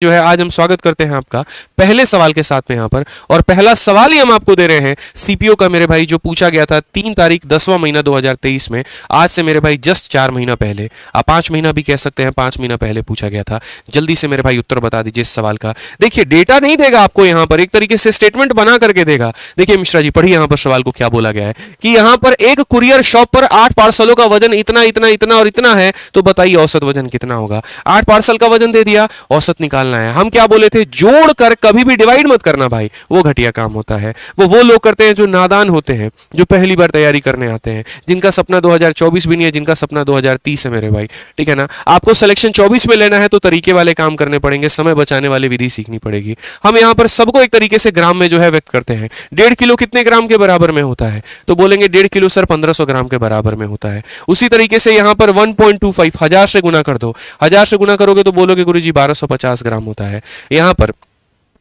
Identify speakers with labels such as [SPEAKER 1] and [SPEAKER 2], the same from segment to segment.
[SPEAKER 1] जो है आज हम स्वागत करते हैं आपका पहले सवाल के साथ में यहाँ पर। और पहला सवाल ही हम आपको दे रहे हैं सीपीओ का मेरे भाई, जो पूछा गया था 3 तारीख 10वां महीना 2023 में। आज से मेरे भाई जस्ट 4 महीना पहले, आप 5 महीना भी कह सकते हैं, 5 महीना पहले पूछा गया था। जल्दी से मेरे भाई उत्तर बता दीजिए इस सवाल का। देखिए डेटा नहीं देगा आपको यहाँ पर, एक तरीके से स्टेटमेंट बना करके देगा। देखिए मिश्रा जी पढ़िए यहाँ पर सवाल को क्या बोला गया है कि यहाँ पर एक कुरियर शॉप पर 8 पार्सलों का वजन इतना इतना इतना और इतना है, तो बताइए औसत वजन कितना होगा। 8 पार्सल का वजन दे दिया, औसत निकालना है। हम क्या बोले थे, जोड़ कर कभी भी डिवाइड मत करना भाई, वो घटिया काम होता है। वो लोग करते हैं जो नादान होते हैं, जो पहली बार तैयारी करने आते हैं, जिनका सपना 2024 भी नहीं है, जिनका सपना 2030 है मेरे भाई, ठीक है ना। आपको सिलेक्शन 24 में लेना है तो तरीके वाले काम करने पड़ेंगे, समय बचाने वाली विधि सीखनी पड़ेगी। हम यहां पर सबको एक तरीके से ग्राम में जो है व्यक्त करते हैं। 1.5 किलो कितने ग्राम के बराबर में होता है, तो बोलेंगे 1.5 किलो सर 1500 ग्राम के बराबर में होता है। उसी तरीके से यहां पर 1.25 1000 से गुना कर दो, 1000 से गुना करोगे तो बोलोगे गुरुजी 1250 ग्राम होता है। यहां पर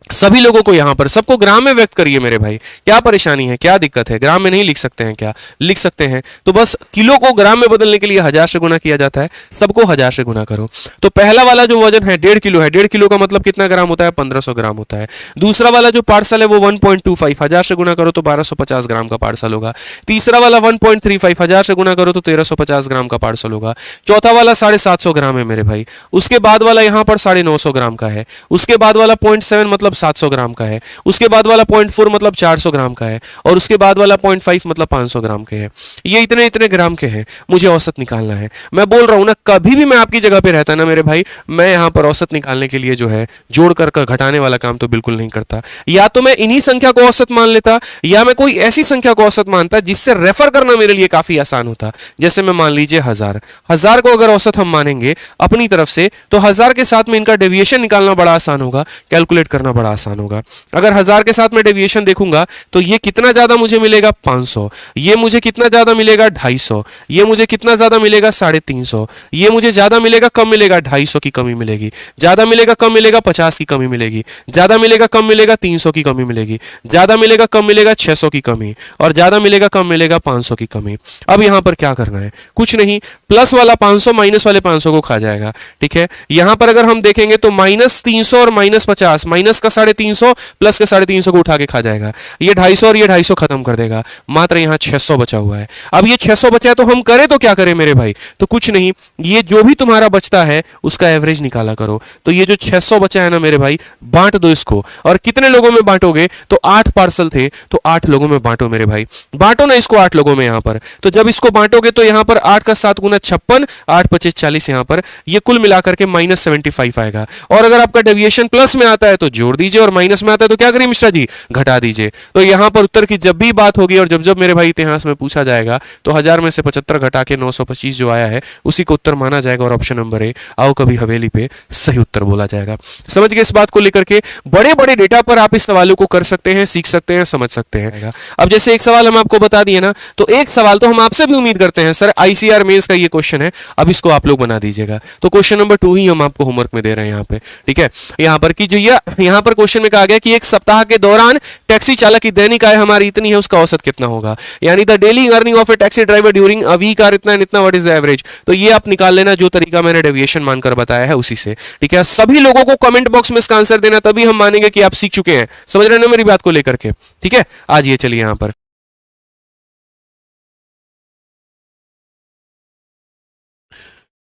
[SPEAKER 1] सभी लोगों को यहां पर सबको ग्राम में व्यक्त करिए मेरे भाई। क्या परेशानी है, क्या दिक्कत है? ग्राम में नहीं लिख सकते हैं क्या? लिख सकते हैं। तो बस किलो को ग्राम में बदलने के लिए 1000 से गुना किया जाता है, सबको 1000 से गुना करो। तो पहला वाला जो वजन है 1.5 किलो है, 1.5 किलो का मतलब कितना ग्राम होता है? 1500 ग्राम होता है। दूसरा वाला जो पार्सल है वो 1.25, 1000 से गुना करो तो 1250 ग्राम का पार्सल होगा। तीसरा वाला 1.35, 1000 से गुना करो तो 1350 ग्राम का पार्सल होगा। चौथा वाला 750 ग्राम है मेरे भाई। उसके बाद वाला यहां पर 950 ग्राम का है। उसके बाद वाला 0.7 मतलब 700 ग्राम का है। उसके बाद वाला 0.4 मतलब 400 ग्राम का है। और उसके बाद वाला 0.5 मतलब 500 ग्राम के है। ये इतने इतने ग्राम के हैं, मुझे औसत निकालना है। मैं बोल रहा हूं ना, कभी भी मैं आपकी जगह पे रहता ना मेरे भाई, मैं यहां पर औसत निकालने के लिए जो है जोड़ कर घटाने वाला काम तो बिल्कुल नहीं करता। या तो मैं इन्हीं संख्या को औसत मान लेता, या मैं कोई ऐसी संख्या को औसत मानता जिससे रेफर करना मेरे लिए काफी आसान होता। जैसे मैं मान लीजिए 1000 को अगर औसत हम मानेंगे अपनी तरफ से, तो 1000 के साथ में इनका डेविएशन निकालना बड़ा आसान होगा, कैलकुलेट करना बड़ा आसान होगा। अगर 1000 के साथ में डेविएशन देखूंगा तो ये कितना ज्यादा मुझे मिलेगा? 500। ये मुझे कितना ज्यादा मिलेगा? 250। ये मुझे कितना ज्यादा मिलेगा? 350। ये मुझे ज्यादा मिलेगा कम मिलेगा? 250 की कमी मिलेगी। ज्यादा मिलेगा कम मिलेगा? 50 की कमी मिलेगी। ज्यादा मिलेगा कम मिलेगा? 300 की कमी मिलेगी। ज्यादा मिलेगा कम मिलेगा? 600 की कमी। और ज्यादा मिलेगा कम मिलेगा? 500 की कमी। अब यहां पर क्या करना है? कुछ नहीं, प्लस वाला 500 माइनस वाले 500 को खा जाएगा, ठीक है। यहां पर अगर हम देखेंगे तो -300 और -50, माइनस का 350 प्लस के 350 को उठा के खा जाएगा। ये 250 और ये 250 खत्म कर देगा। मात्र यहां 600 बचा हुआ है। अब ये 600 बचा है तो हम करें तो क्या करें मेरे भाई? तो कुछ नहीं, ये जो भी तुम्हारा बचता है उसका एवरेज निकाला करो। तो ये जो 600 बचा है ना मेरे भाई, बांट दो इसको। और कितने लोगों में बांटोगे? तो 8 पार्सल थे तो 8 लोगों में बांटो मेरे भाई। बांटो ना इसको 8 लोगों में यहां पर। तो जब इसको बांटोगे तो यहां पर 8 का 7 गुना 56, 8 25 40, यहां पर ये कुल मिलाकर के -75 आएगा। और अगर आपका डेविएशन प्लस में आता है तो जोड़ दीजिए, और माइनस में आता है तो क्या करिए मिश्रा जी? घटा दीजिए। तो यहां पर उत्तर की जब भी बात होगी और जब जब मेरे भाई इतिहास में पूछा जाएगा तो 1000 में से 75 घटा के 925 जो आया है उसी को उत्तर माना जाएगा, और ऑप्शन नंबर ए, आओ कभी हवेली पे, सही उत्तर बोला जाएगा। समझ गए इस बात को लेकर के? बड़े बड़े डेटा पर आप इस सवालों को कर सकते हैं, सीख सकते हैं, समझ सकते हैं। अब जैसे एक सवाल हम आपको बता दिए ना, तो एक सवाल तो हम आपसे भी उम्मीद करते हैं सर आईसीआर मेंस का ये क्वेश्चन है, अब इसको आप लोग बना दीजिएगा। तो क्वेश्चन नंबर 2 ही हम आपको होमवर्क में दे रहे हैं यहाँ पे, ठीक है। यहाँ पर कि जो यहाँ पर क्वेश्चन में कहा गया कि एक सप्ताह के दौरान टैक्सी चालक की दैनिक आय हमारी इतनी है, उसका औसत कितना होगा? यानी the daily earning of a taxi driver during a week are इतना इतना, व्हाट इज द एवरेज? तो ये आप निकाल लेना, जो तरीका मैंने डेविएशन मानकर बताया है उसी से, ठीक है। सभी लोगों को कमेंट बॉक्स में इसका आंसर देना, तभी हम मानेंगे कि आप सीख चुके हैं। समझ रहे हैं ना मेरी बात को लेकर के? ठीक है, आज ये चलिए यहां पर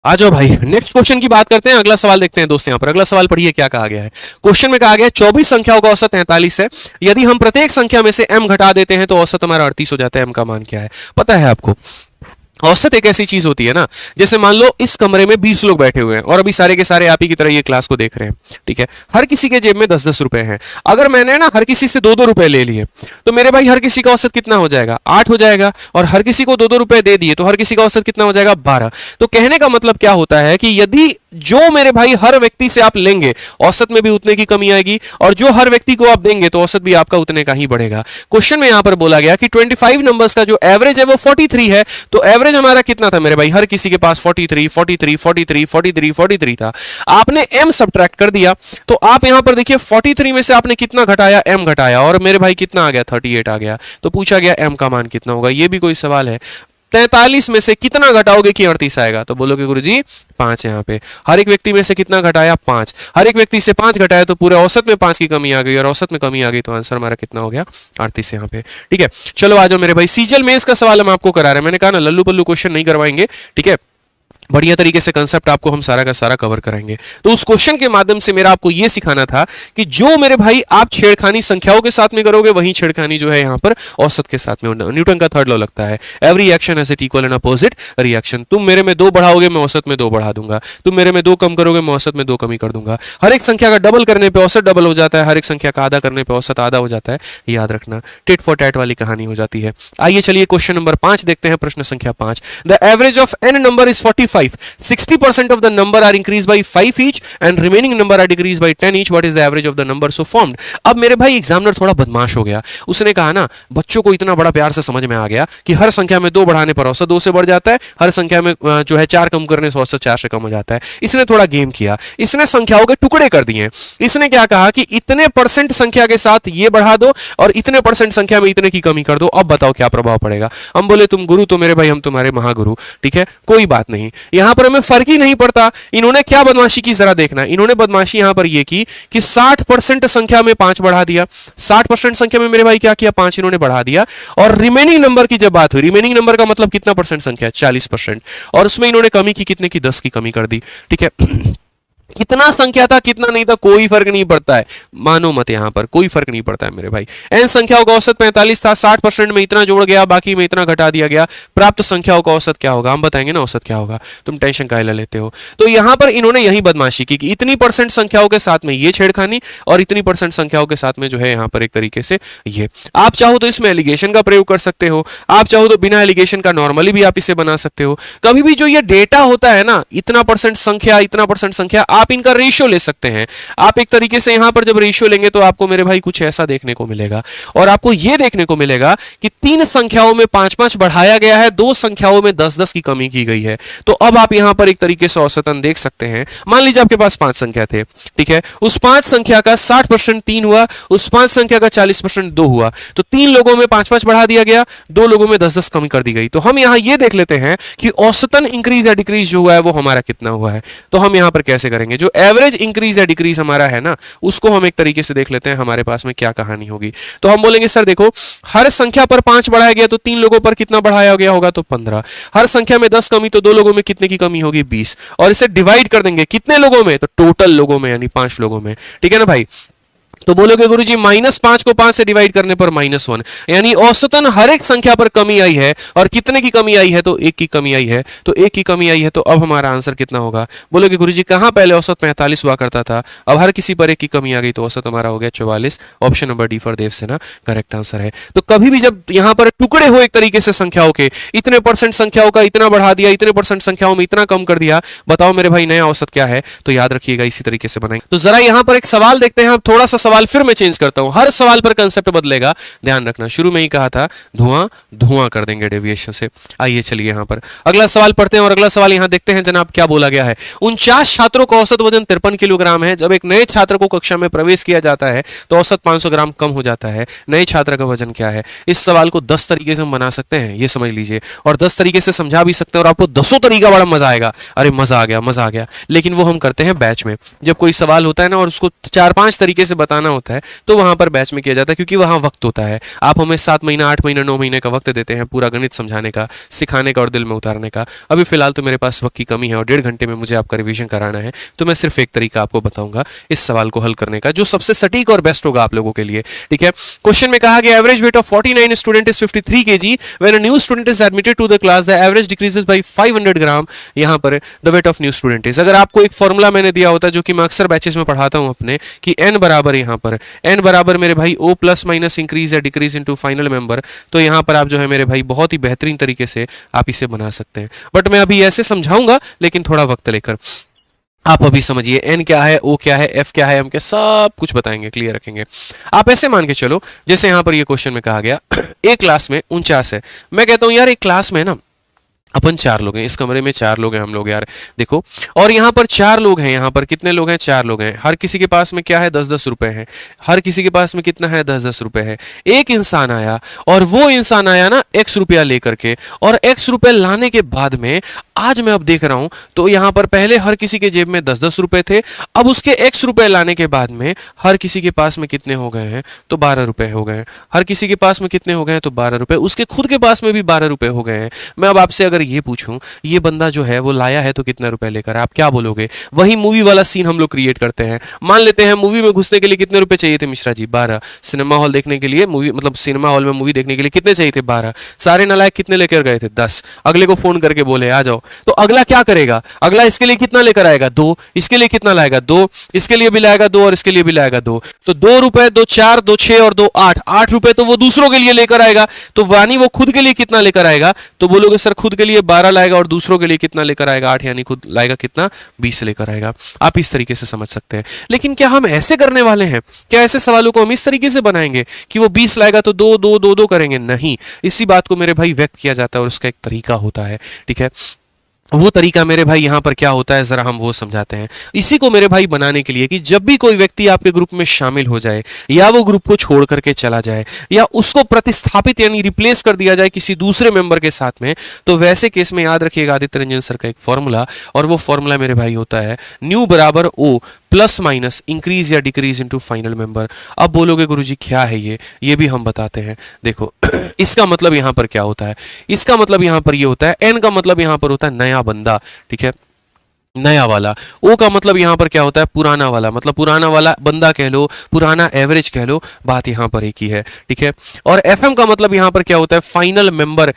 [SPEAKER 1] आ जाओ भाई, नेक्स्ट क्वेश्चन की बात करते हैं। अगला सवाल देखते हैं दोस्त। यहां पर अगला सवाल पढ़िए क्या कहा गया है। क्वेश्चन में कहा गया 24 संख्याओं का औसत 43 है। यदि हम प्रत्येक संख्या में से m घटा देते हैं तो औसत हमारा 38 हो जाता है। m का मान क्या है पता है आपको? औसत एक ऐसी चीज होती है ना, जैसे मान लो इस कमरे में 20 लोग बैठे हुए हैं और अभी सारे के सारे आप ही की तरह ये क्लास को देख रहे हैं, ठीक है। हर किसी के जेब में 10-10 रुपए हैं। अगर मैंने ना हर किसी से 2-2 रुपए ले लिए तो मेरे भाई हर किसी का औसत कितना हो जाएगा? 8 हो जाएगा। और हर किसी को 2-2 रुपए दे दिए तो हर किसी का औसत कितना हो जाएगा? 12। तो कहने का मतलब क्या होता है कि यदि जो मेरे भाई हर व्यक्ति से आप लेंगे औसत में भी उतने की कमी आएगी, और जो हर व्यक्ति को आप देंगे तो औसत भी आपका उतने का ही बढ़ेगा। क्वेश्चन में यहां पर बोला गया कि 25 नंबर्स का जो एवरेज है वो 43 है। तो एवरेज हमारा कितना था मेरे भाई? हर किसी के पास 43 43 43 43 43 था। आपने m सब्ट्रैक्ट कर दिया तो आप यहां पर देखिए 43 में से आपने कितना घटाया? m घटाया, और मेरे भाई कितना आ गया? 38 आ गया। तो पूछा गया m का मान कितना होगा? ये भी कोई सवाल है? 43 में से कितना घटाओगे कि 38 आएगा? तो बोलोगे गुरुजी 5 यहाँ पे। हर एक व्यक्ति में से कितना घटाया? 5। हर एक व्यक्ति से 5 घटाया तो पूरे औसत में 5 की कमी आ गई, और औसत में कमी आ गई तो आंसर हमारा कितना हो गया? 38 यहाँ पे। ठीक है, चलो आ जाओ मेरे भाई। सीजल मेंस का सवाल हम आपको करा रहे हैं। मैंने कहा ना लल्लू पल्लू क्वेश्चन नहीं करवाएंगे, ठीक है, बढ़िया तरीके से कंसेप्ट आपको हम सारा का सारा कवर कराएंगे। तो उस क्वेश्चन के माध्यम से मेरा आपको यह सिखाना था कि जो मेरे भाई आप छेड़खानी संख्याओं के साथ में करोगे, वहीं छेड़खानी जो है यहाँ पर औसत के साथ में। न्यूटन का थर्ड लॉ लगता है, every action has it equal and opposite reaction. तुम मेरे में 2 बढ़ाओगे, मैं औसत में 2 बढ़ा दूंगा। तुम मेरे में 2 कम करोगे, मैं औसत में 2 कमी कर दूंगा। हर एक संख्या का डबल करने पर औसत डबल हो जाता है, हर एक संख्या का आधा करने पर औसत आधा हो जाता है। याद रखना, टिट फॉर टैट वाली कहानी हो जाती है। आइए चलिए क्वेश्चन नंबर 5 देखते हैं, प्रश्न संख्या 5। The average of N number is 45. 60% of the number are increased by 5 each and remaining number are decreased by 10 each. What is the average of the number so formed? अब मेरे भाई examiner थोड़ा बदमाश हो गया। उसने कहा ना, बच्चों को इतना बड़ा प्यार से समझ में आ गया कि हर संख्या में 2 बढ़ाने पर औसत 2 से बढ़ जाता है, हर संख्या में जो है 4 कम करने से औसत 4 से कम हो जाता है। इसने थोड़ा गेम किया, इसने संख्याओं के टुकड़े कर दिए। इसने क्या कहा कि इतने परसेंट संख्या के साथ ये बढ़ा दो और इतने परसेंट संख्या में इतने की कमी कर दो। अब बताओ क्या प्रभाव पड़ेगा? हम बोले तुम गुरु तो मेरे भाई हम तुम्हारे महागुरु, ठीक है, कोई बात नहीं, यहां पर हमें फर्क ही नहीं पड़ता। इन्होंने क्या बदमाशी की जरा देखना। इन्होंने बदमाशी यहां पर ये की कि 60% संख्या में 5 बढ़ा दिया। 60% संख्या में मेरे भाई क्या किया? 5 इन्होंने बढ़ा दिया। और रिमेनिंग नंबर की जब बात हुई, रिमेनिंग नंबर का मतलब कितना परसेंट संख्या? 40%। और उसमें इन्होंने कमी की कितने की? 10 की कमी कर दी। ठीक है, कितना संख्या था कितना नहीं था कोई फर्क नहीं पड़ता है, मानो मत, यहां पर कोई फर्क नहीं पड़ता है मेरे भाई। एन संख्याओं का औसत 45 था, 60% में इतना जोड़ गया, बाकी में इतना घटा दिया गया। प्राप्त संख्याओं का औसत क्या होगा? हम बताएंगे ना औसत क्या होगा, तुम टेंशन काहे लेते हो। तो यहां पर इन्होंने यही बदमाशी की कि इतनी परसेंट संख्याओं के साथ में ये छेड़खानी और इतनी परसेंट संख्याओं के साथ में जो है यहां पर एक तरीके से ये। आप चाहो तो इसमें एलिगेशन का प्रयोग कर सकते हो, आप चाहो तो बिना एलिगेशन का नॉर्मली भी आप इसे बना सकते हो। कभी भी जो ये डेटा होता है ना, इतना परसेंट संख्या इतना परसेंट संख्या, आप इनका रेशियो ले सकते हैं। आप एक तरीके से यहां पर जब रेशियो लेंगे तो आपको मेरे भाई कुछ ऐसा देखने को मिलेगा, और आपको यह देखने को मिलेगा कि 3 संख्याओं में 5-5 बढ़ाया गया है, 2 संख्याओं में 10-10 की कमी की गई है। तो अब आप यहां पर एक तरीके से औसतन देख सकते हैं। मान लीजिए आपके पास 5 संख्या थे, ठीक है, उस 5 संख्या का 60% 3 हुआ, उस 5 संख्या का 40% 2 हुआ, तो 3 लोगों में 5-5 बढ़ा दिया गया, 2 लोगों में 10-10 कमी कर दी गई। तो हम यहां यह देख लेते हैं कि औसतन इंक्रीज या डिक्रीज जो हुआ है वो हमारा कितना हुआ है। तो हम यहां पर कैसे करेंगे? जो एवरेज इंक्रीज या डिक्रीज हमारा है ना, उसको हम एक तरीके से देख लेते हैं हमारे पास में क्या कहानी होगी। तो हम बोलेंगे सर देखो, हर संख्या पर 5 बढ़ाया गया तो 3 लोगों पर कितना बढ़ाया गया होगा? तो 15। हर संख्या में 10 कमी तो 2 लोगों में कितने की कमी होगी? 20। और इसे डिवाइड कर देंगे कितने लोगों में? तो टोटल लोगों में, यानी 5 लोगों में। ठीक है ना भाई? तो बोलोगे गुरुजी -5 को 5 से डिवाइड करने पर -1, यानी औसतन हर एक संख्या पर कमी आई है। और कितने की कमी आई है? तो 1 की कमी आई है। तो 1 की कमी आई है, तो अब हमारा आंसर कितना होगा? बोलोगे गुरुजी कहां पहले औसत 45 हुआ करता था, अब हर किसी पर 1 की कमी आ गई, तो औसत हमारा हो गया 44। ऑप्शन नंबर डी फॉर देवसेना करेक्ट आंसर है। तो कभी भी जब यहां पर टुकड़े हो एक तरीके से संख्याओं के, इतने परसेंट संख्याओं का इतना बढ़ा दिया, इतने परसेंट संख्याओं में इतना कम कर दिया, बताओ मेरे भाई नया औसत क्या है? तो याद रखिएगा इसी तरीके से बनाएंगे। तो जरा यहां पर एक सवाल देखते हैं। थोड़ा सा सवाल फिर मैं चेंज करता हूं, हर सवाल पर कंसेप्ट बदलेगा, ध्यान रखना। शुरू में ही कहा था धुआं धुआं कर देंगे डेविएशन से। आइए चलिए यहां पर अगला सवाल पढ़ते हैं, और अगला सवाल यहां देखते हैं जनाब क्या बोला गया है। 49 छात्रों का औसत वजन 53 किलोग्राम है। जब एक नए छात्र को कक्षा में प्रवेश किया जाता है तो औसत 500 ग्राम कम हो जाता है। नए छात्र का वजन क्या है? इस सवाल को 10 तरीके से हम बना सकते हैं, ये समझ लीजिए, और 10 तरीके से समझा भी सकते हैं, और आपको 10 तरीका बड़ा मजा आएगा। अरे मजा आ गया, मजा आ गया। लेकिन वो हम करते हैं बैच में। जब कोई सवाल होता है ना और उसको 4-5 तरीके से बताना होता है, तो वहां पर बैच में किया जाता है, क्योंकि वहां वक्त होता है। आप हमें 7 महीना 8 महीना 9 महीने का वक्त देते हैं पूरा गणित समझाने का, सिखाने का और दिल में उतारने का। अभी फिलहाल तो मेरे पास वक्त की कमी है और 1.5 घंटे में मुझे आपका रिवीजन कराना है। तो मैं सिर्फ एक तरीका आपको बताऊंगा इस सवाल को हल करने का, जो सबसे सटीक और बेस्ट होगा आप लोगों के लिए। ठीक है, क्वेश्चन में कहा गया average weight of 49 student is 53 kg when a new student is admitted to the class, the average decreases by 500 gram. यहां पर the weight of new student is, अगर आपको एक फॉर्मूला मैंने दिया होता है जो कि मैं अक्सर बैचेस में पढ़ाता हूं अपने, कि n बराबर, यहां पर n बराबर मेरे भाई O प्लस माइनस इंक्रीज या डिक्रीज इनटू फाइनल मेंबर, तो यहां पर आप जो है मेरे भाई बहुत ही बेहतरीन तरीके से आप इसे बना सकते हैं। बट मैं अभी ऐसे समझाऊंगा, लेकिन थोड़ा वक्त लेकर। आप अभी समझिए n क्या है, O क्या है, F क्या है, M क्या, सब कुछ बताएंगे, क्लियर रखेंगे। आप ऐसे मान के चलो, जैसे यहां पर ये क्वेश्चन में कहा गया एक क्लास में 49 है। मैं कहता हूं यार एक क्लास में ना अपन 4 लोग हैं, इस कमरे में 4 लोग हैं हम लोग यार, देखो। और यहाँ पर 4 लोग हैं, यहाँ पर कितने लोग हैं? 4 लोग हैं। हर किसी के पास में क्या है? 10-10 रुपए है। हर किसी के पास में कितना है? 10-10 रुपए है। एक इंसान आया, और वो इंसान आया ना x रुपया लेकर के, और x रुपए लाने के बाद में आज मैं अब देख रहा हूं तो यहाँ पर पहले हर किसी के जेब में 10-10 रुपए थे, अब उसके x रुपए लाने के बाद में हर किसी के पास में कितने हो गए हैं? तो 12 रुपए हो गए हैं। हर किसी के पास में कितने हो गए हैं? तो 12 रुपए। उसके खुद के पास में भी 12 रुपए हो गए हैं। मैं अब आपसे अगर ये पूछूं, ये बंदा जो है वो लाया है तो कितना रुपए लेकर, आप क्या बोलोगे? वही मूवी वाला सीन हम लोग क्रिएट करते हैं। मान लेते हैं मूवी में घुसने के लिए कितने रुपए चाहिए थे मिश्रा जी? 12। सिनेमा हॉल देखने के लिए, मूवी मतलब सिनेमा हॉल में मूवी देखने के लिए कितने चाहिए थे? 12। सारे नालायक कितने लेकर गए थे? 10। अगले को फोन करके बोले आ जाओ, तो अगला क्या करेगा? अगला इसके लिए कितना लेकर आएगा? 2। इसके लिए कितना लाएगा? 2। इसके लिए भी लाएगा 2 और इसके लिए भी लाएगा 2। तो 2 रुपए, 2 4, 2 6 और 2 8। 8 रुपए तो वो दूसरों के लिए लेकर आएगा। तो वानी वो खुद के लिए कितना लेकर आएगा? तो बोलोगे सर खुद के लिए 12 लाएगा और दूसरों के लिए कितना लेकर आएगा? 8, यानी खुद लाएगा कितना? 20 लेकर आएगा। आप इस तरीके से समझ सकते हैं। लेकिन क्या हम ऐसे करने वाले हैं? क्या ऐसे सवालों को हम इस तरीके से बनाएंगे कि वो 20 लाएगा तो 2 2 2 2 करेंगे? नहीं। इसी बात को मेरे भाई व्यक्त किया जाता है और उसका एक तरीका होता है, ठीक है। वो तरीका मेरे भाई यहाँ पर क्या होता है, जरा हम वो समझाते हैं। इसी को मेरे भाई बनाने के लिए कि जब भी कोई व्यक्ति आपके ग्रुप में शामिल हो जाए, या वो ग्रुप को छोड़ करके चला जाए, या उसको प्रतिस्थापित यानी रिप्लेस कर दिया जाए किसी दूसरे मेंबर के साथ में, तो वैसे केस में याद रखिएगा आदित्य रंजन सर का एक फॉर्मूला, और वो फॉर्मूला मेरे भाई होता है न्यू बराबर ओ प्लस माइनस इंक्रीज या डिक्रीज इनटू फाइनल मेंबर। अब बोलोगे गुरुजी क्या है ये भी हम बताते हैं। देखो इसका मतलब यहां पर क्या होता है? इसका मतलब यहां पर ये होता है, एन का मतलब यहां पर होता है नया बंदा, ठीक है, नया वाला। ओ का मतलब यहां पर क्या होता है? पुराना वाला, मतलब पुराना वाला बंदा कह लो, पुराना एवरेज कह लो, बात यहां पर एक ही है, ठीक है। और एफएम का मतलब यहां पर क्या होता है? Final member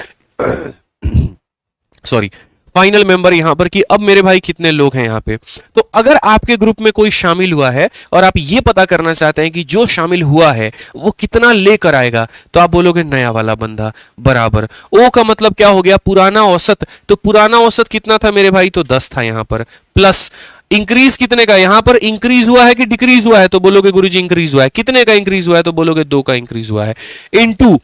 [SPEAKER 1] sorry, final member यहां पर कि अब मेरे भाई कितने लोग हैं यहां पे। तो अगर आपके ग्रुप में कोई शामिल हुआ है और आप ये पता करना चाहते हैं कि जो शामिल हुआ है वो कितना लेकर आएगा, तो आप बोलोगे नया वाला बंदा बराबर ओ का मतलब क्या हो गया? पुराना औसत। तो पुराना औसत कितना था मेरे भाई? तो 10 था यहां पर, प्लस इंक्रीज कितने का? यहां पर इंक्रीज हुआ है कि डिक्रीज हुआ है? तो बोलोगे गुरुजी इंक्रीज हुआ है। कितने का इंक्रीज हुआ है? तो बोलोगे 2 का इंक्रीज हुआ है। इनटू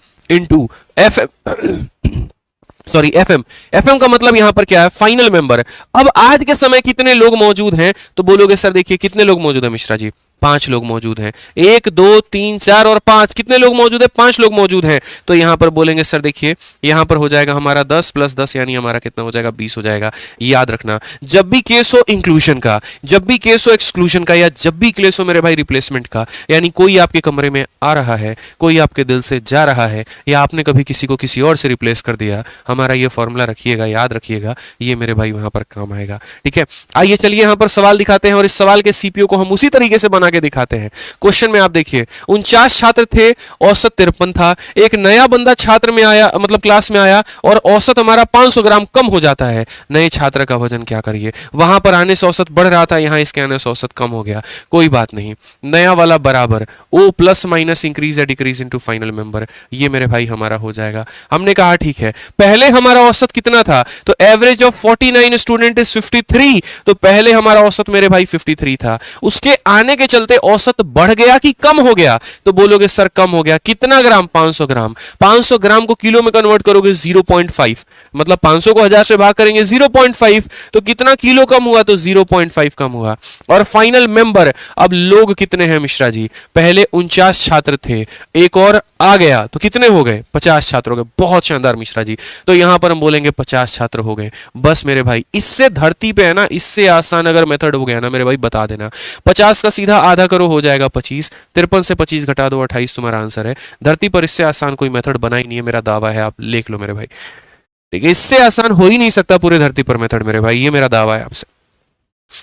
[SPEAKER 1] एफएम का मतलब यहां पर क्या है? Final member. अब आज के समय कितने लोग मौजूद हैं? तो बोलोगे सर देखिए कितने लोग मौजूद हैं मिश्रा जी? 5 लोग मौजूद हैं। 1 2 3 4 और 5, कितने लोग मौजूद हैं? 5 लोग मौजूद हैं। तो यहां पर बोलेंगे सर देखिए यहां पर हो जाएगा हमारा 10 + 10 यानी हमारा कितना हो जाएगा? 20 हो जाएगा। याद रखना, जब भी केस हो इंक्लूजन का, जब भी केस हो एक्सक्लूजन का, या जब भी केस हो मेरे भाई रिप्लेसमेंट का, यानी कोई आपके कमरे में आ रहा है, कोई आपके दिल से जा रहा है, या आपने कभी किसी को किसी और से रिप्लेस कर दिया, हमारा ये फॉर्मूला रखिएगा, याद रखिएगा, ये मेरे भाई वहां पर काम आएगा, ठीक है। आइए चलिए यहां पर सवाल दिखाते हैं और इस सवाल के सीपीओ को हम उसी तरीके से बना के दिखाते हैं। क्वेश्चन में आप देखिए 49 छात्र थे, औसत 53 था। एक नया बंदा छात्र में आया, मतलब क्लास में आया, और औसत हमारा 500 ग्राम कम हो जाता है। नए छात्र का वजन क्या करिए? वहां पर आने से औसत बढ़ रहा था, यहां इसके आने से औसत कम हो गया। कोई बात नहीं, नया वाला बराबर ओ प्लस माइनस इंक्रीज या डिक्रीज इनटू फाइनल मेंबर, ये मेरे भाई हमारा हो जाएगा। हमने कहा ठीक है, पहले हमारा औसत कितना था? तो एवरेज ऑफ 49 स्टूडेंट इज 53। तो पहले हमारा औसत मेरे भाई 53 था। उसके आने के चलते औसत बढ़ गया कि कम हो गया? तो बोलोगे सर कम हो गया। कितना ग्राम? 500 ग्राम। 500 ग्राम को किलो में कन्वर्ट करोगे 0.5, मतलब 500 को 1000 से भाग करेंगे 0.5, तो कितना किलो कम हुआ? तो 0.5 कम हुआ। और फाइनल मेंबर, अब लोग कितने हैं मिश्रा जी? पहले 49 छात्र थे, एक और आ गया तो कितने हो गए? 50 छात्र हो गए। बहुत शानदार मिश्रा जी, तो यहां पर हम बोलेंगे 50 छात्र हो गए। बस मेरे भाई, इससे धरती पे है ना, इससे आसान अगर मेथड हो गया ना मेरे भाई बता देना। 50 का सीधा आधा करो, हो जाएगा 25। 53 से 25 घटा दो, 28 तुम्हारा आंसर है। धरती पर इससे आसान कोई मेथड बना ही नहीं है, मेरा दावा है, आप लिख लो मेरे भाई, ठीक है। इससे आसान हो ही नहीं सकता पूरे धरती पर मेथड मेरे भाई, ये मेरा दावा है आपसे।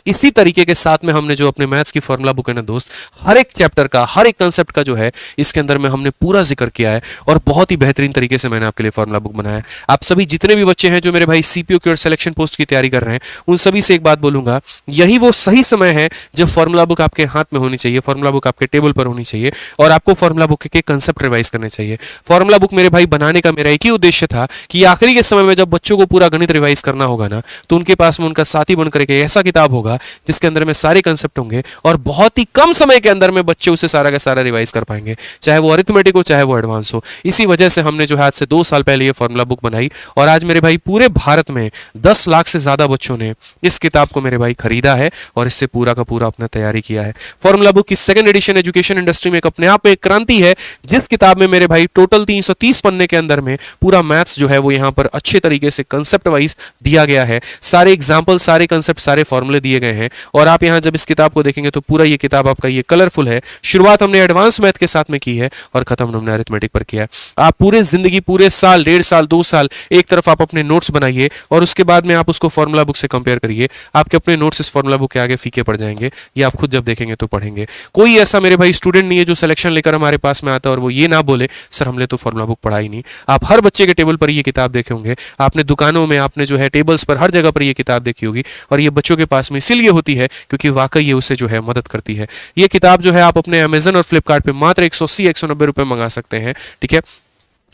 [SPEAKER 1] इसी तरीके के साथ में हमने जो अपने मैथ्स की फॉर्मूला बुक है ना दोस्त, हर एक चैप्टर का, हर एक कंसेप्ट का जो है इसके अंदर में हमने पूरा जिक्र किया है, और बहुत ही बेहतरीन तरीके से मैंने आपके लिए फॉर्मूला बुक बनाया है। आप सभी जितने भी बच्चे हैं जो मेरे भाई सीपीओ की और सिलेक्शन पोस्ट की तैयारी कर रहे हैं, उन सभी से एक बात बोलूंगा, यही वो सही समय है जब फॉर्मूला बुक आपके हाथ में होनी चाहिए, फॉर्मूला बुक आपके टेबल पर होनी चाहिए, और आपको फॉर्मूला बुक के कंसेप्ट रिवाइज करने चाहिए। फॉर्मूला बुक मेरे भाई बनाने का मेरा एक ही उद्देश्य था कि आखिरी के समय में जब बच्चों को पूरा गणित रिवाइज करना होगा ना, तो उनके पास में उनका साथी बनकर के ऐसा किताब होगा जिसके अंदर में सारे कंसेप्ट होंगे और बहुत ही कम समय के अंदर में बच्चे उसे सारा का सारा रिवाइज कर पाएंगे, चाहे वो अरिथमेटिक हो चाहे वो एडवांस हो। इसी वजह से हमने जो है आज से 2 साल पहले ये फॉर्मूला बुक बनाई और आज मेरे भाई पूरे भारत में 10 लाख से ज्यादा बच्चों ने इस किताब को मेरे भाई खरीदा है और इससे पूरा का पूरा अपना तैयारी किया है। फॉर्मूला बुक की सेकंड एडिशन एजुकेशन इंडस्ट्री में एक अपने आप में एक क्रांति है, जिस किताब में मेरे भाई टोटल 330 पन्ने के अंदर में पूरा मैथ्स जो है वो यहाँ पर अच्छे तरीके से कंसेप्ट वाइज दिया गया है। सारे एग्जाम्पल, सारे कंसेप्ट, सारे फॉर्मूले दिए गए हैं और आप यहाँ जब इस किताब को देखेंगे तो पूरा ये किताब आपका ये कलरफुल है। शुरुआत हमने एडवांस मैथ के साथ में की है और खत्म हमने अरिथमेटिक पर किया है। आप पूरे जिंदगी, पूरे साल, 1.5 साल, 2 साल एक तरफ आप अपने नोट्स बनाइए और उसके बाद में आप उसको फॉर्मूला बुक से कंपेयर करिए। आपके अपने नोट्स इस फॉर्मूला बुक के आगे फीके पड़ जाएंगे, ये आप खुद जब देखेंगे तो पढ़ेंगे। कोई ऐसा मेरे भाई स्टूडेंट नहीं है जो सिलेक्शन लेकर हमारे पास में आता है और वो ये ना बोले सर हमने तो फॉर्मूला बुक पढ़ा ही नहीं। आप हर बच्चे के टेबल पर ये किताब देखे होंगे, आपने दुकानों में, आपने जो है टेबल्स पर, हर जगह पर ये किताब देखी होगी और ये बच्चों के पास में इसीलिए होती है क्योंकि वाकई ये उसे जो है मदद करती है। ये किताब जो है आप अपने अमेजन और फ्लिपकार्ट पे मात्र 180-190 रुपए मंगा सकते हैं, ठीक है।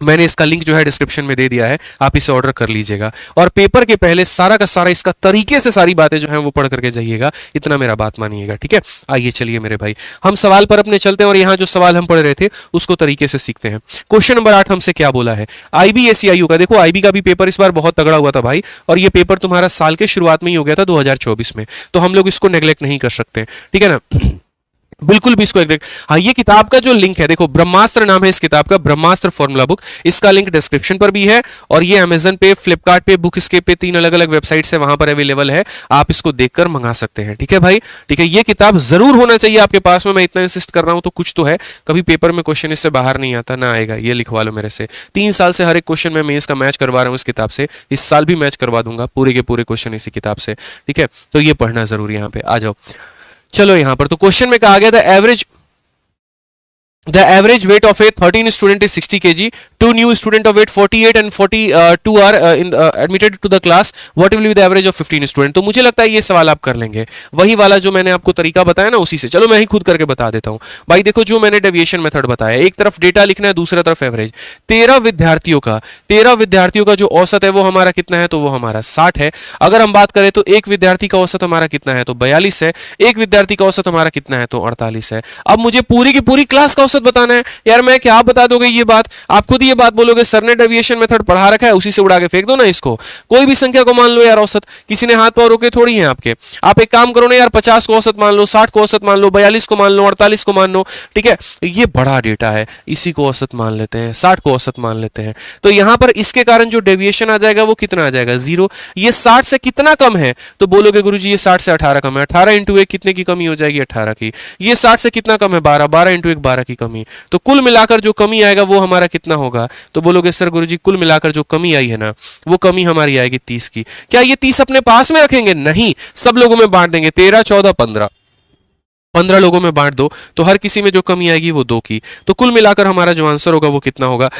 [SPEAKER 1] मैंने इसका लिंक जो है डिस्क्रिप्शन में दे दिया है, आप इसे ऑर्डर कर लीजिएगा और पेपर के पहले सारा का सारा इसका तरीके से सारी बातें जो हैं वो पढ़ करके जाइएगा, इतना मेरा बात मानिएगा, ठीक है। आइए चलिए मेरे भाई हम सवाल पर अपने चलते हैं और यहाँ जो सवाल हम पढ़ रहे थे उसको तरीके से सीखते हैं। क्वेश्चन नंबर 8 हमसे क्या बोला है, IBSCIU का। देखो IB का भी पेपर इस बार बहुत तगड़ा हुआ था भाई और ये पेपर तुम्हारा साल के शुरुआत में ही हो गया था 2024 में, तो हम लोग इसको नेग्लेक्ट नहीं कर सकते, ठीक है ना, बिल्कुल भी इसको एग्रेक्ट। हाँ, ये किताब का जो लिंक है, देखो ब्रह्मास्त्र नाम है इस किताब का, ब्रह्मास्त्र फॉर्मूला बुक, इसका लिंक डिस्क्रिप्शन पर भी है और ये अमेजन पे, फ्लिपकार्ट पे, बुक स्केप पे 3 अलग अलग वेबसाइट से वहां पर अवेलेबल है, आप इसको देखकर मंगा सकते हैं, ठीक है भाई, ठीक है। ये किताब जरूर होना चाहिए आपके पास में, मैं इतना इंसिस्ट कर रहा हूं तो कुछ तो है, कभी पेपर में क्वेश्चन इससे बाहर नहीं आता ना आएगा, ये लिखवा लो मेरे से। 3 साल से हर एक क्वेश्चन में मैं इसका मैच करवा रहा हूँ इस किताब से, इस साल भी मैच करवा दूंगा पूरे के पूरे क्वेश्चन इसी किताब से, ठीक है। तो ये पढ़ना जरूरी है। यहाँ पे आ जाओ, चलो यहाँ पर तो क्वेश्चन में कहा गया था the average weight of a 13 student is 60 kg. 2 new student of weight 48 and 42 are admitted to the class. What will be the average of 15 student? तो मुझे लगता है ये सवाल आप कर लेंगे, वही वाला जो मैंने आपको तरीका बताया ना उसी से। चलो मैं ही खुद करके बता देता हूँ भाई। देखो जो मैंने डेविएशन मेथड बताया, एक तरफ डेटा लिखना है, दूसरा तरफ एवरेज। 13 विद्यार्थियों का जो औसत है वो हमारा कितना है, तो वो हमारा 60 है। अगर हम बात करें तो एक विद्यार्थी का औसत हमारा कितना है, तो 42 है। एक विद्यार्थी का औसत हमारा कितना है, तो 48 है। अब मुझे पूरी की पूरी क्लास का बताना है यार, मैं क्या आप बता दोगे ये बात, आप खुद ये बात बोलोगे सर ने डेविएशन मेथड पढ़ा रखा है, उसी से उड़ा के फेंक दो ना इसको। कोई भी संख्या को मान लो यार औसत, किसी ने हाथ पांव रोके थोड़ी है आपके। आप एक काम करो ना यार, 50 को औसत मान लो, 60 को औसत मान लो, 42 को मान लो, 48 को मान लो, ठीक है। ये बड़ा डेटा है, इसी को औसत मान लेते हैं, 60 को औसत मान लेते हैं। तो यहां पर इसके कारण जो डेविएशन आ जाएगा वो कितना आ जाएगा, 0। ये 60 से कितना कम है, तो बोलोगे गुरुजी ये 60 से 18 कम है। 18 इंटू 1 कितने की कमी हो जाएगी, 18 की। ये 60 से कितना कम है, 12। 12 इंटू 1 12 की कमी। तो कुल मिलाकर जो कमी आएगा वो हमारा कितना होगा, तो बोलोगे सर गुरुजी कुल मिलाकर जो कमी आई है ना, वो कमी हमारी आएगी 30 की। क्या ये 30 अपने पास में रखेंगे, नहीं, सब लोगों में बांट देंगे। 13, 14, 15 लोगों में बांट दो तो हर किसी में जो कमी आएगी वो 2 की। तो कुल मिलाकर हमारा जो आंसर होगा वो कितना होगा,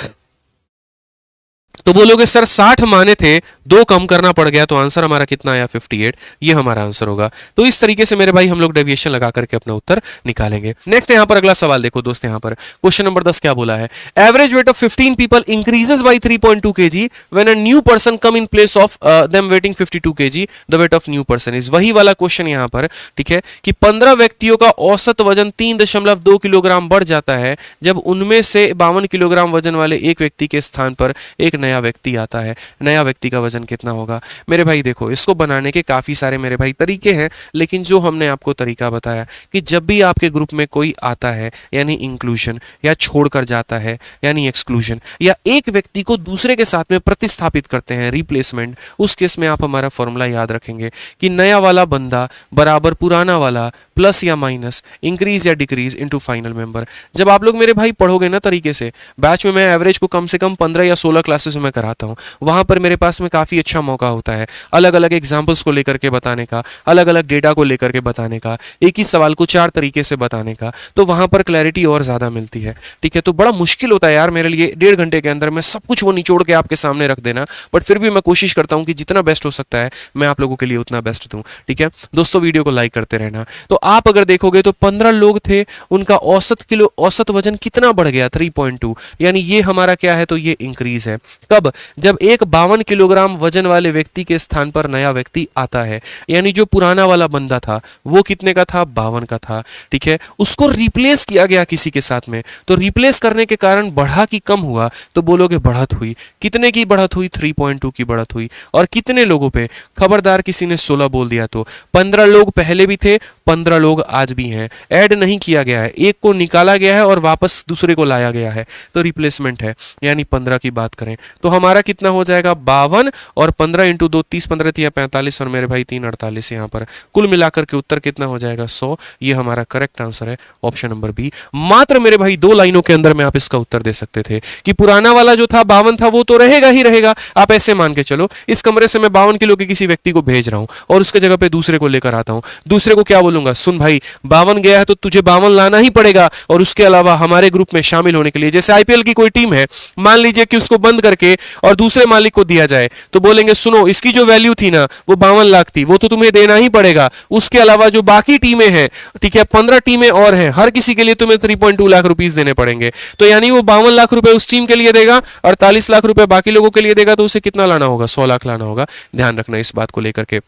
[SPEAKER 1] तो बोलोगे सर 60 माने थे, 2 कम करना पड़ गया, तो आंसर हमारा कितना आया, 58। ये हमारा आंसर होगा। तो इस तरीके से मेरे भाई हम लोग डेविएशन लगा करके अपना उत्तर निकालेंगे। नेक्स्ट यहाँ पर अगला सवाल देखो दोस्त, यहाँ पर क्वेश्चन नंबर 10 क्या बोला है, average weight of 15 people increases by 3.2 kg when a new person come in place of them waiting 52 kg, the weight of new person is. वही वाला क्वेश्चन यहाँ पर, ठीक है, कि 15 व्यक्तियों का औसत वजन 3.2 किलोग्राम बढ़ जाता है जब उनमें से 52 किलोग्राम वजन वाले एक व्यक्ति के स्थान पर एक नया व्यक्ति आता है। नया व्यक्ति का वजन कितना होगा। मेरे भाई देखो, इसको बनाने के काफी सारे मेरे भाई तरीके हैं, लेकिन जो हमने आपको तरीका बताया कि जब भी आपके ग्रुप में कोई आता है यानी इंक्लूजन, या छोड़कर जाता है यानी एक्सक्लूजन, या एक व्यक्ति को दूसरे के साथ में प्रतिस्थापित करते हैं रिप्लेसमेंट, उस केस में आप हमारा फॉर्मूला याद रखेंगे कि नया वाला बंदा बराबर पुराना वाला प्लस या माइनस इंक्रीज या डिक्रीज इनटू फाइनल मेंबर। जब आप लोग मेरे भाई पढ़ोगे ना तरीके से, बैच में मैं एवरेज को कम से कम 15 या 16 क्लासेस में कराता हूँ, वहां पर मेरे पास में काफी अच्छा मौका होता है अलग अलग एग्जाम्पल्स को लेकर के बताने का, अलग अलग डेटा को लेकर के बताने का, एक ही सवाल को 4 तरीके से बताने का, तो वहां पर क्लैरिटी और ज्यादा मिलती है, ठीक है। तो बड़ा मुश्किल होता है यार मेरे लिए 1.5 घंटे के अंदर मैं सब कुछ वो निचोड़ के आपके सामने रख देना, बट फिर भी मैं कोशिश करता हूं कि जितना बेस्ट हो सकता है मैं आप लोगों के लिए उतना बेस्ट दूं, ठीक है दोस्तों। वीडियो को लाइक करते रहना। तो आप अगर देखोगे तो 15 लोग थे, उनका औसत वजन कितना बढ़ गया, 3.2, यानी ये हमारा क्या है, तो ये इंक्रीज है। कब कब? जब एक 52 किलोग्राम वजन वाले व्यक्ति के स्थान पर नया व्यक्ति आता है, यानी जो पुराना वाला बंदा था वो कितने का था? 52 का था। ठीक है, उसको रिप्लेस किया गया किसी के साथ में, तो रिप्लेस करने के कारण बढ़ा कि कम हुआ? तो बोलोगे बढ़त हुई। कितने की बढ़त हुई? 3.2 की बढ़त हुई। और कितने लोगों पे? खबरदार किसी ने 16 बोल दिया तो 15 लोग पहले भी थे, 15 लोग आज भी हैं। ऐड नहीं किया गया है, एक को निकाला गया है और वापस दूसरे को लाया गया है, तो रिप्लेसमेंट है। यानी 15 की बात करें तो हमारा कितना हो जाएगा? 52 और 15 इंटू 2 30, 15 तिया 45 और मेरे भाई 3 48। यहाँ पर कुल मिलाकर के उत्तर कितना हो जाएगा? 100। ये हमारा करेक्ट आंसर है ऑप्शन नंबर बी। मात्र मेरे भाई 2 लाइनों के अंदर में आप इसका उत्तर दे सकते थे कि पुराना वाला जो था 52 था वो तो रहेगा ही रहेगा। आप ऐसे मान के चलो, इस कमरे से मैं 52 किलो के किसी व्यक्ति को भेज रहा हूं और उसके जगह पे दूसरे को लेकर आता हूं। दूसरे को क्या बोलूंगा? सुन भाई, 52 गया है तो तुझे 52 लाना ही पड़ेगा, और उसके अलावा हमारे ग्रुप में शामिल होने के लिए, जैसे आईपीएल की कोई टीम है, मान लीजिए कि उसको बंद करके और दूसरे मालिक को दिया जाए, तो बोलेंगे सुनो, इसकी जो वैल्यू थी ना वो 52 लाख थी, वो तो तुम्हें देना ही पड़ेगा। उसके अलावा जो बाकी टीमें हैं, ठीक है, 15 टीमें और हैं, हर किसी के लिए तुम्हें 3.2 लाख रुपीस देने पड़ेंगे। तो यानी वो 52 लाख रुपए उस टीम के लिए देगा, 48 लाख रुपए बाकी लोगों के लिए देगा, तो उसे कितना लाना होगा? 100 लाख लाना होगा। ध्यान रखना इस बात को लेकर के।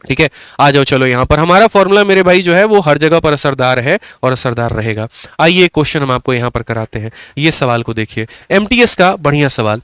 [SPEAKER 1] ठीक है, आ जाओ चलो यहां पर हमारा फॉर्मूला मेरे भाई जो है वो हर जगह पर असरदार है और असरदार रहेगा। आइए क्वेश्चन हम आपको यहां पर कराते हैं। ये सवाल को देखिए, एमटीएस का बढ़िया सवाल।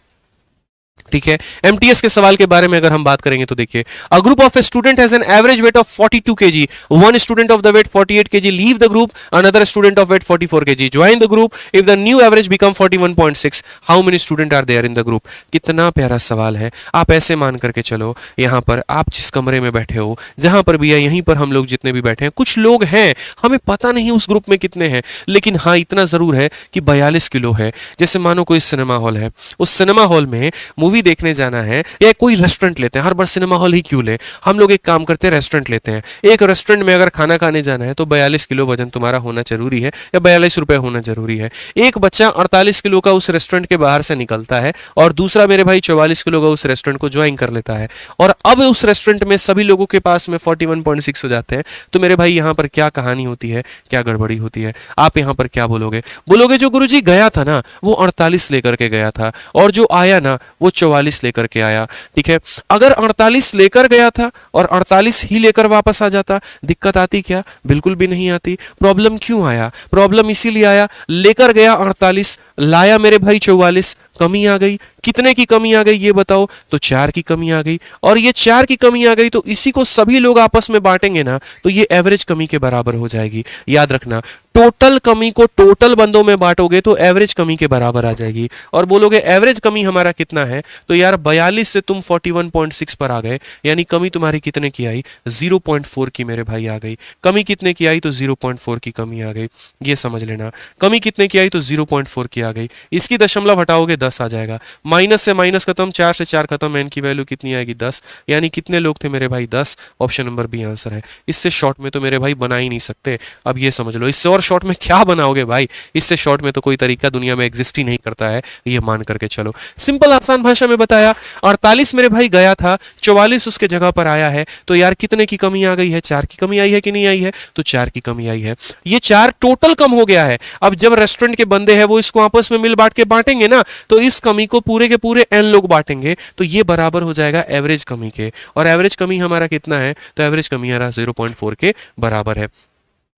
[SPEAKER 1] ठीक है, एमटीएस के सवाल के बारे में अगर हम बात करेंगे तो देखिए, a group of a student has an average weight of 42 kg, one student of the weight 48 kg leave the group, another student of weight 44 kg join the group, if the new average become 41.6, how many student are there in the group. कितना प्यारा सवाल है। आप ऐसे मान करके चलो, यहां पर आप जिस कमरे में बैठे हो, जहां पर भी है, यहीं पर हम लोग जितने भी बैठे हैं, कुछ लोग हैं, हमें पता नहीं उस ग्रुप में कितने हैं, लेकिन हाँ इतना जरूर है कि 42 किलो है। जैसे मानो कोई सिनेमा हॉल है, उस सिनेमा हॉल में मूवी देखने जाना है, या कोई रेस्टोरेंट लेते हैं, हर बार सिनेमा हॉल ही क्यों ले, हम लोग एक काम करते हैं, रेस्टोरेंट लेते हैं। एक रेस्टोरेंट में अगर खाना खाने जाना है तो 42 किलो वजन तुम्हारा होना जरूरी है, या 42 रुपए होना जरूरी है। एक बच्चा 48 किलो का उस रेस्टोरेंट के बाहर से निकलता है और दूसरा मेरे भाई 44 किलो का उस रेस्टोरेंट को ज्वाइन कर लेता है, और अब उस रेस्टोरेंट में सभी लोगों के पास में 41.6 हो जाते हैं। तो मेरे भाई यहाँ पर क्या कहानी होती है, क्या गड़बड़ी होती है? आप यहाँ पर क्या बोलोगे? बोलोगे जो गुरुजी गया था ना वो 48 लेकर के गया था, और जो आया ना वो 44 लेकर के आया। ठीक है, अगर 48 लेकर गया था और 48 ही लेकर वापस आ जाता, दिक्कत आती क्या? बिल्कुल भी नहीं आती। प्रॉब्लम क्यों आया? प्रॉब्लम इसीलिए आया, लेकर गया 48, लाया मेरे भाई 44, कमी आ गई। कितने की कमी आ गई ये बताओ? तो 4 की कमी आ गई, और ये 4 की कमी आ गई तो इसी को सभी लोग आपस में बांटेंगे ना, तो ये एवरेज कमी के बराबर हो जाएगी। याद रखना, टोटल कमी को टोटल बंदों में बांटोगे तो एवरेज कमी के बराबर आ जाएगी। और बोलोगे एवरेज कमी हमारा कितना है, तो यार 42 से तुम 41.6 पर आ गए, यानी कमी तुम्हारी कितने की आई? 0.4 की मेरे भाई आ गई। कमी कितने की आई? तो 0.4 की कमी आ गई। ये समझ लेना, कमी कितने की आई? तो 0.4 की आ गई। इसकी दशमलव हटाओगे 10 आ जाएगा, माइनस से माइनस खत्म, 4 से 4 खत्म, एन की वैल्यू कितनी आएगी? 10। यानी कितने लोग थे मेरे भाई? 10। ऑप्शन नंबर बी आंसर है। इससे शॉर्ट में तो मेरे भाई बना ही नहीं सकते। अब ये समझ लो, इससे और शॉर्ट में क्या बनाओगे भाई? इससे शॉर्ट में तो कोई तरीका दुनिया में एग्जिस्ट ही नहीं करता है, ये मान करके चलो। सिंपल आसान भाषा में बताया, 48 मेरे भाई गया था, 44 उसके जगह पर आया है, तो यार कितने की कमी आ गई है? 4 की कमी आई है कि नहीं आई है? तो 4 की कमी आई है। ये 4 टोटल कम हो गया है। अब जब रेस्टोरेंट के बंदे हैं वो इसको आपस में मिल बांट के बांटेंगे ना, तो इस कमी को पूरे के पूरे एन लोग बांटेंगे, तो ये बराबर हो जाएगा एवरेज कमी के। और एवरेज कमी हमारा कितना है? तो एवरेज कमी हमारा 0.4 के बराबर है।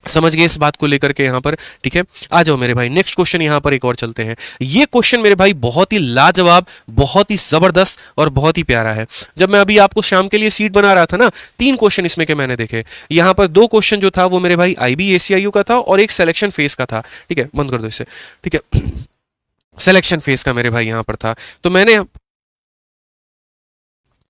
[SPEAKER 1] समझ गए इस बात को लेकर के यहां पर? ठीक है, आ जाओ मेरे भाई, नेक्स्ट क्वेश्चन यहां पर एक और चलते हैं। ये क्वेश्चन मेरे भाई बहुत ही लाजवाब, बहुत ही जबरदस्त और बहुत ही प्यारा है। जब मैं अभी आपको शाम के लिए सीट बना रहा था ना, 3 क्वेश्चन इसमें के मैंने देखे। यहां पर 2 क्वेश्चन जो था वो मेरे भाई आईबी एसीआईयू का था और एक सिलेक्शन फेज का था। ठीक है, बंद कर दो इसे। ठीक है, सिलेक्शन फेज का मेरे भाई यहां पर था। तो मैंने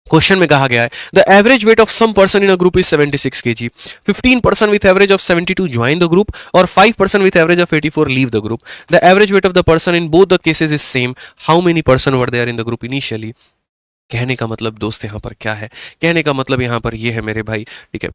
[SPEAKER 1] क्वेश्चन में कहा गया है, the average weight of some person in a group is 76 kg, 15% with average of 72 join the group, और 5% with average of 84 leave the group. The average weight of the person in both the cases is same, how many person were there in the group initially. कहने का मतलब दोस्त यहां पर क्या है? कहने का मतलब यहां पर यह है मेरे भाई, ठीक है,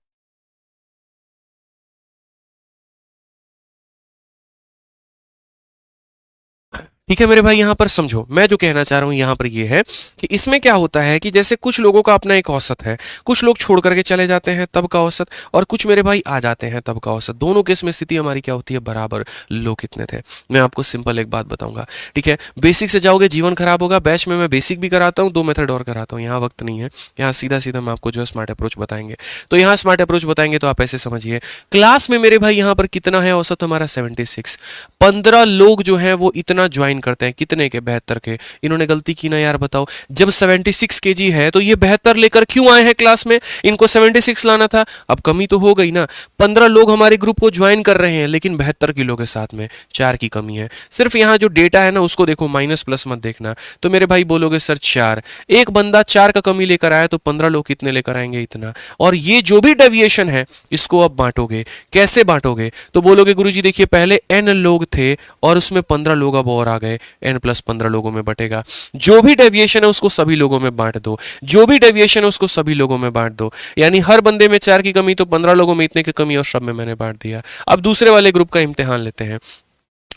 [SPEAKER 1] ठीक है मेरे भाई, यहां पर समझो मैं जो कहना चाह रहा हूं यहां पर ये है कि इसमें क्या होता है कि जैसे कुछ लोगों का अपना एक औसत है, कुछ लोग छोड़ करके चले जाते हैं तब का औसत, और कुछ मेरे भाई आ जाते हैं तब का औसत। दोनों केस में स्थिति हमारी क्या होती है, बराबर। लोग कितने थे, मैं आपको सिंपल एक बात बताऊंगा। ठीक है, बेसिक से जाओगे जीवन खराब होगा। बैच में मैं बेसिक भी कराता हूँ, 2 मेथड और कराता हूँ, यहाँ वक्त नहीं है, यहाँ सीधा सीधा मैं आपको जो है स्मार्ट अप्रोच बताएंगे। तो यहाँ स्मार्ट अप्रोच बताएंगे तो आप ऐसे समझिए, क्लास में मेरे भाई यहाँ पर कितना है औसत हमारा 76। 15 लोग जो है वो इतना ज्वाइन करते हैं, कितने के, 72 के। इन्होंने गलती की ना यार, बताओ जब 76 केजी है तो ये 72 लेकर क्यों आए हैं क्लास में, इनको 76 लाना था। अब कमी तो हो गई ना, 15 लोग हमारे ग्रुप को ज्वाइन कर रहे हैं लेकिन 72 किलो के साथ में 4 की कमी है। सिर्फ यहाँ जो डेटा है ना उसको देखो, माइनस प्लस मत देखना। तो मेरे भाई बोलोगे सर 4, एक बंदा 4 का कमी लेकर आया तो 15 लोग कितने लेकर आएंगे, इतना। और ये जो भी डेविएशन है इसको अब बांटोगे, कैसे बांटोगे, तो बोलोगे गुरुजी देखिए पहले n लोग थे और उसमें 15 लोग अब और आ गए, n प्लस 15 लोगों में बटेगा। जो भी डेविएशन है उसको सभी लोगों में बांट दो, जो भी डेविएशन है उसको सभी लोगों में बांट दो। यानी हर बंदे में 4 की कमी तो 15 लोगों में इतने की कमी और सब में मैंने बांट दिया। अब दूसरे वाले ग्रुप का इम्तिहान लेते हैं,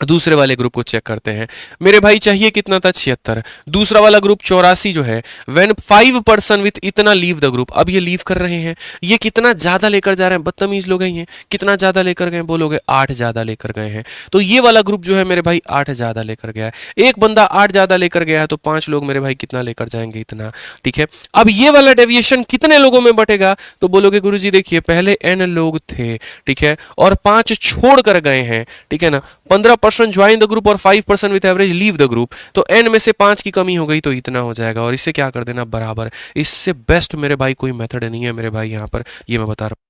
[SPEAKER 1] दूसरे वाले ग्रुप को चेक करते हैं। मेरे भाई चाहिए कितना था, 76। दूसरा वाला ग्रुप 84 जो है, व्हेन 5 पर्सन विथ इतना लीव द ग्रुप। अब ये लीव कर रहे हैं, ये कितना ज्यादा लेकर जा रहे हैं, बदतमीज लोग हैं ये, कितना ज्यादा लेकर गए, बोलोगे 8 ज्यादा लेकर गए हैं। तो ये वाला ग्रुप जो है मेरे भाई 8 ज्यादा लेकर गया है। एक बंदा 8 ज्यादा लेकर गया है तो 5 लोग मेरे भाई कितना लेकर जाएंगे, इतना। ठीक है, अब ये वाला डेविएशन कितने लोगों में बटेगा, तो बोलोगे गुरुजी देखिए पहले n लोग थे, ठीक है, और 5 छोड़ कर गए हैं, ठीक है ना। 15% ज्वाइन द ग्रुप और 5% with average leave the group, तो n में से 5 की कमी हो गई तो इतना हो जाएगा, और इससे क्या कर देना, बराबर। इससे बेस्ट मेरे भाई कोई मेथड नहीं है मेरे भाई, यहां पर ये मैं बता रहा हूं।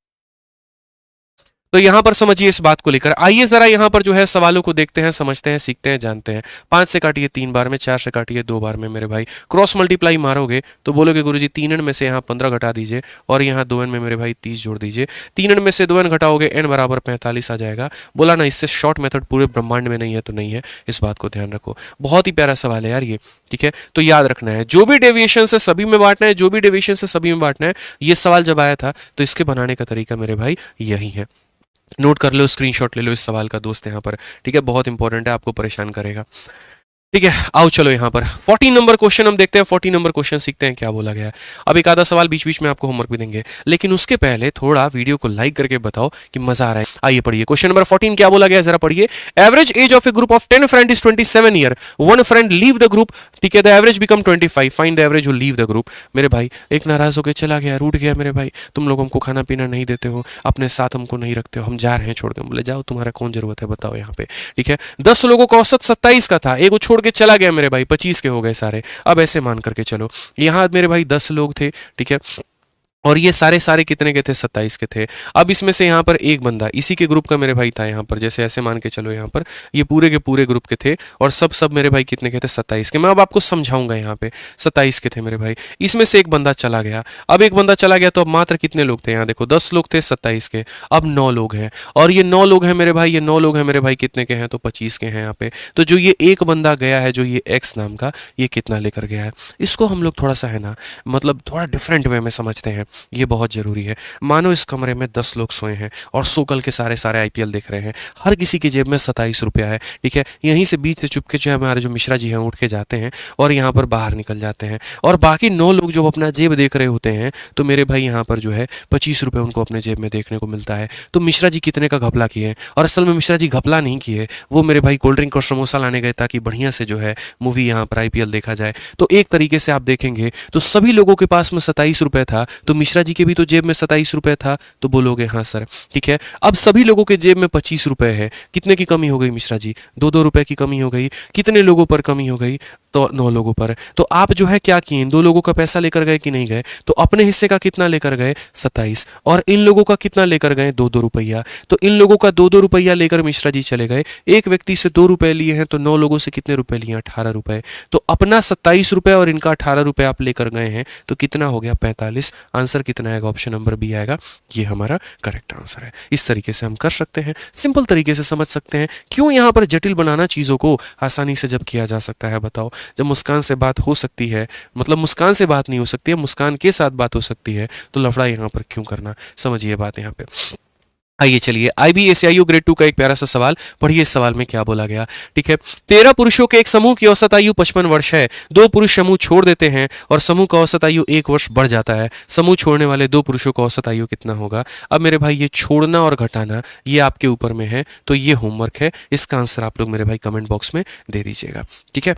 [SPEAKER 1] तो यहां पर समझिए इस बात को लेकर। आइए जरा यहां पर जो है सवालों को देखते हैं, समझते हैं, सीखते हैं, जानते हैं। 5 से काटिए 3 बार में, 4 से काटिए 2 बार में मेरे भाई। क्रॉस मल्टीप्लाई मारोगे तो बोलोगे गुरुजी 3n में से यहाँ 15 घटा दीजिए और यहाँ 2n में मेरे भाई 30 जोड़ दीजिए। 3n में से 2n घटाओगे n बराबर 45 आ जाएगा। बोला ना, इससे शॉर्ट मेथड पूरे ब्रह्मांड में नहीं है तो नहीं है, इस बात को ध्यान रखो। बहुत ही प्यारा सवाल है यार ये, ठीक है। तो याद रखना है, जो भी डेविएशन से सभी में बांटना है, जो भी डेविएशन से सभी में बांटना है। ये सवाल जब आया था तो इसके बनाने का तरीका मेरे भाई यही है। नोट कर लो, स्क्रीनशॉट ले लो इस सवाल का दोस्त यहाँ पर, ठीक है। बहुत इंपॉर्टेंट है, आपको परेशान करेगा, ठीक है। आओ चलो यहाँ पर 14 नंबर क्वेश्चन हम देखते हैं। 14 नंबर क्वेश्चन सीखते हैं क्या बोला गया है। अब एक आधा सवाल बीच बीच में आपको होमवर्क भी देंगे, लेकिन उसके पहले थोड़ा वीडियो को लाइक करके बताओ कि मजा आ रहा है। आइए पढ़िए क्वेश्चन नंबर 14 क्या बोला गया है, जरा पढ़िए। Average age of A group of 10 friend is 27 year, 1 friend leave the group, ठीक है। The average become 25, find the average who leave the group. मेरे भाई एक नाराज होकर चला गया, रूठ गया, मेरे भाई तुम लोग हमको खाना पीना नहीं देते हो, अपने साथ हमको नहीं रखते हो, हम जा रहे हैं छोड़ के। बोले जाओ, तुम्हारा कौन जरूरत है बताओ यहाँ पे, ठीक है। 10 लोगों का औसत 27 का था, एक छोड़ के चला गया मेरे भाई, 25 के हो गए सारे। अब ऐसे मान करके चलो, यहां मेरे भाई 10 लोग थे, ठीक है, और ये सारे सारे कितने के थे, 27 के थे। अब इसमें से यहाँ पर एक बंदा इसी के ग्रुप का मेरे भाई था यहाँ पर, जैसे ऐसे मान के चलो यहाँ पर ये पूरे के पूरे ग्रुप के थे, और सब मेरे भाई कितने के थे, 27 के। मैं अब आपको समझाऊंगा, यहाँ पे 27 के थे मेरे भाई। इसमें से एक बंदा चला गया, अब एक बंदा चला गया तो अब मात्र कितने लोग थे, यहाँ देखो 10 लोग थे 27 के, अब 9 लोग हैं, और ये 9 लोग हैं मेरे भाई, ये 9 लोग हैं मेरे भाई, कितने के हैं, तो 25 के हैं यहाँ पे। तो जो ये एक बंदा गया है, जो ये एक्स नाम का, ये कितना लेकर गया है, इसको हम लोग थोड़ा सा है ना, मतलब थोड़ा डिफरेंट वे में समझते हैं, ये बहुत जरूरी है। मानो इस कमरे में 10 लोग सोए हैं और सो कल के सारे सारे आईपीएल देख रहे हैं, हर किसी की जेब में 27 रुपया है, ठीक है। यहीं से बीच से चुपके जो है हमारे जो मिश्रा जी हैं उठ के जाते हैं और यहाँ पर बाहर निकल जाते हैं, और बाकी 9 लोग जो अपना जेब देख रहे होते हैं, तो मेरे भाई यहाँ पर जो है 25 रुपये उनको अपने जेब में देखने को मिलता है। तो मिश्रा जी कितने का घपला किए, और असल में मिश्रा जी घपला नहीं किए, वो मेरे भाई कोल्ड ड्रिंक और समोसा लाने गए ताकि बढ़िया से जो है मूवी यहाँ पर आईपीएल देखा जाए। तो एक तरीके से आप देखेंगे तो सभी लोगों के पास में 27 रुपये था, तो मिश्रा जी के भी तो जेब में 27 रुपये था, तो बोलोगे हाँ सर, ठीक है। अब सभी लोगों के जेब में 25 रुपये है, कितने की कमी हो गई मिश्रा जी, 2-2 रुपये की कमी हो गई। कितने लोगों पर कमी हो गई, तो 9 लोगों पर। तो आप जो है क्या किए, इन 2 लोगों का पैसा लेकर गए कि नहीं गए, तो अपने हिस्से का कितना लेकर गए, 27, और इन लोगों का कितना लेकर गए, 2-2 रुपया। तो इन लोगों का 2-2 रुपया लेकर मिश्रा जी चले गए, एक व्यक्ति से 2 रुपए लिए हैं, तो 9 लोगों से कितने रुपए लिए, 18 रुपए। तो अपना 27 रुपये और इनका 18 रुपये आप लेकर गए हैं, तो कितना हो गया, 45। आंसर कितना आएगा, ऑप्शन नंबर बी आएगा, ये हमारा करेक्ट आंसर है। इस तरीके से हम कर सकते हैं, सिंपल तरीके से समझ सकते हैं। क्यों यहाँ पर जटिल बनाना चीजों को, आसानी से जब किया जा सकता है, बताओ। जब मुस्कान से बात हो सकती है, मतलब मुस्कान से बात नहीं हो सकती है, मुस्कान के साथ बात हो सकती है, तो लफड़ा यहाँ पर क्यों करना, समझिए बात यहाँ पे। आइए चलिए IBACIU ग्रेड 2 का एक प्यारा सा सवाल पढ़िए। इस सवाल में क्या बोला गया, ठीक है। 13 पुरुषों के एक समूह की औसत आयु 55 वर्ष है। 2 पुरुष समूह छोड़ देते हैं और समूह का औसत आयु 1 वर्ष बढ़ जाता है। समूह छोड़ने वाले 2 पुरुषों का औसत आयु कितना होगा। अब मेरे भाई ये छोड़ना और घटाना ये आपके ऊपर में है, तो ये होमवर्क है। इसका आंसर आप लोग मेरे भाई कमेंट बॉक्स में दे दीजिएगा, ठीक है।